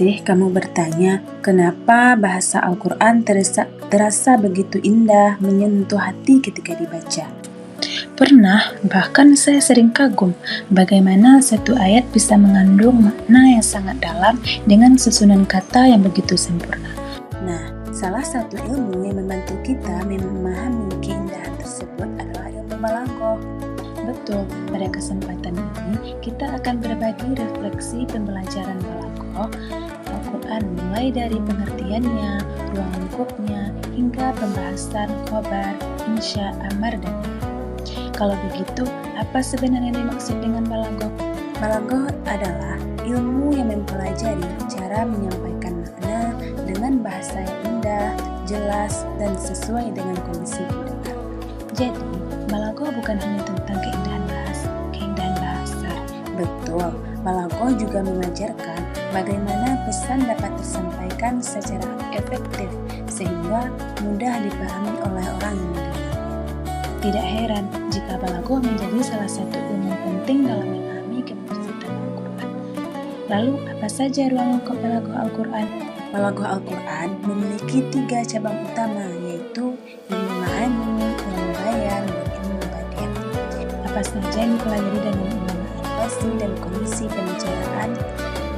sih kamu bertanya, kenapa bahasa Al-Quran terasa begitu indah, menyentuh hati ketika dibaca? Pernah, bahkan saya sering kagum bagaimana satu ayat bisa mengandung makna yang sangat dalam dengan susunan kata yang begitu sempurna. Nah, salah satu ilmu yang membantu kita memahami keindahan tersebut adalah ilmu balaghah. Betul, pada kesempatan ini kita akan berbagi refleksi pembelajaran balaghah Al-Quran mulai dari pengertiannya, ruang lingkupnya, hingga pembahasan khobar, insya, amar, dan nahi. Kalau begitu, apa sebenarnya yang dimaksud dengan balaghah? Balaghah adalah ilmu yang mempelajari cara menyampaikan makna dengan bahasa yang indah, jelas, dan sesuai dengan kondisi pendengar. Jadi, balaghah bukan hanya tentang keindahan bahasa. Betul, balaghah juga mengajarkan bagaimana pesan dapat tersampaikan secara efektif sehingga mudah dipahami oleh orang yang mendengar. Tidak heran jika balaghah menjadi salah satu ilmu penting dalam memahami kemuliaan Al-Quran. Lalu, apa saja ruang lingkup balaghah Al-Quran? Balaghah Al-Quran memiliki 3 cabang utama, yaitu ilmu ma'ani, ilmu bayan, dan ilmu badiah. Apa saja yang dipelajari dalam ilmu ma'ani? Pasti dan kondisi pembicaraan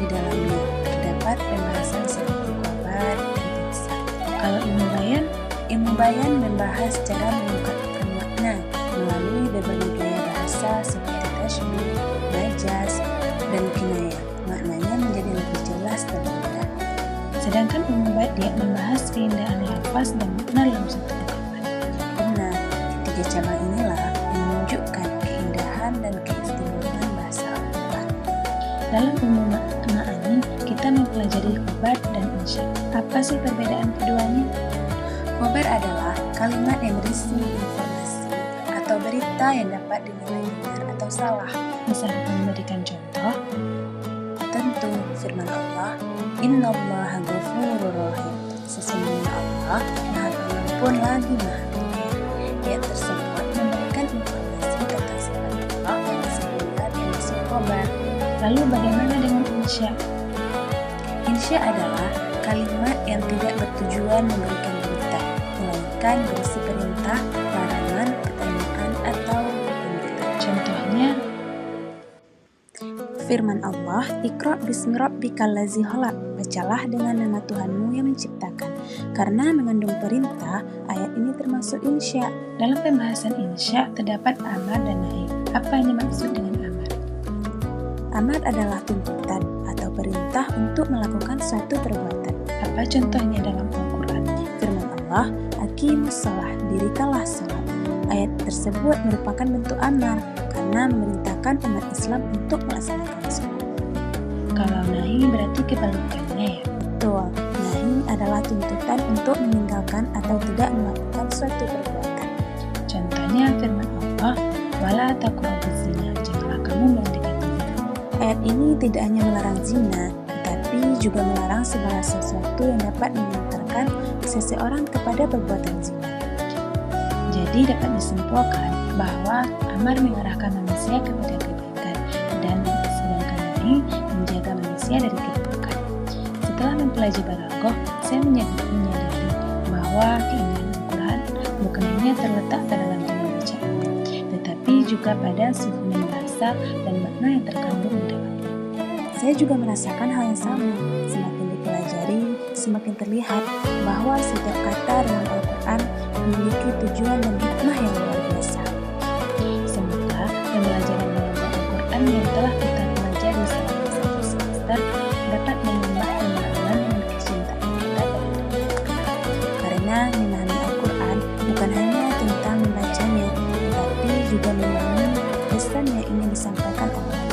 di dalamnya terdapat pembahasan seperti khobar dan insya. Kalau ilmu bayan membahas cara mengungkapkan makna melalui berbagai gaya bahasa seperti tasybih, majaz, dan kinayah. Maknanya menjadi lebih jelas dan mudah. Sedangkan ilmu badiah membahas keindahan lafaz dan makna dalam satu ungkapan. Benar, 3 cabang inilah yang menunjukkan keindahan dan keistimewaan bahasa Al-Quran. Dalam ilmu ma'ani, kita mempelajari khobar dan insya. Apa sih perbedaan keduanya? Khobar adalah kalimat yang berisi informasi atau berita yang dapat dinilai benar atau salah. Bisa memberikan contoh? Tentu firman Allah, Innallaha ghafurur rahim. Sesungguhnya Allah Maha Pengampun lagi Maha Penyayang. Ayat tersebut memberikan informasi tentang sifat Allah sehingga termasuk khobar. Lalu bagaimana dengan insya? Insya adalah kalimat yang tidak bertujuan memberikan berita, melainkan berisi perintah, larangan, pertanyaan, atau pemberitaan. Contohnya, firman Allah, Iqra' bismi rabbikal ladzi khalaq. Bacalah dengan nama Tuhanmu yang menciptakan. Karena mengandung perintah, ayat ini termasuk insya. Dalam pembahasan insya terdapat amar dan nahi. Apa yang dimaksud dengan amar? Amar adalah tuntutan atau perintah untuk melakukan suatu perbuatan. Apa contohnya dalam Al-Quran? Firman Allah, Aqimus shalah, dirikanlah salat. Ayat tersebut merupakan bentuk amar karena memerintahkan umat Islam untuk melaksanakan salat. Kalau nahi berarti kebalikannya ya? Betul, nahi adalah tuntutan untuk meninggalkan atau tidak melakukan suatu perbuatan. Contohnya firman Allah, wala taqrabuz zina, janganlah kamu mendekati zina. Ayat ini tidak hanya melarang zina, tetapi juga melarang segala sesuatu yang dapat mengantarkan seseorang kepada perbuatan zina. Jadi dapat disimpulkan bahwa amar mengarahkan manusia kepada kebaikan dan sedangkan nahi menjaga manusia dari keburukan. Setelah mempelajari balaghah, saya menyadari bahwa keindahan Al-Quran bukan hanya terletak pada dalam bacaan, tetapi juga pada susunan bahasa dan makna yang terkandung di dalamnya. Saya juga merasakan hal yang sama. Semakin dipelajari, semakin terlihat bahwa setiap kata dalam Al-Quran memiliki tujuan dan hikmah yang luar biasa. Semoga pembelajaran balaghah Al-Quran yang telah kita pelajari selama 1 semester dapat menambah pemahaman dan kecintaan kita terhadap Al-Quran. Karena memahami Al-Quran bukan hanya tentang membacanya, tetapi juga memahami pesan yang ingin disampaikan oleh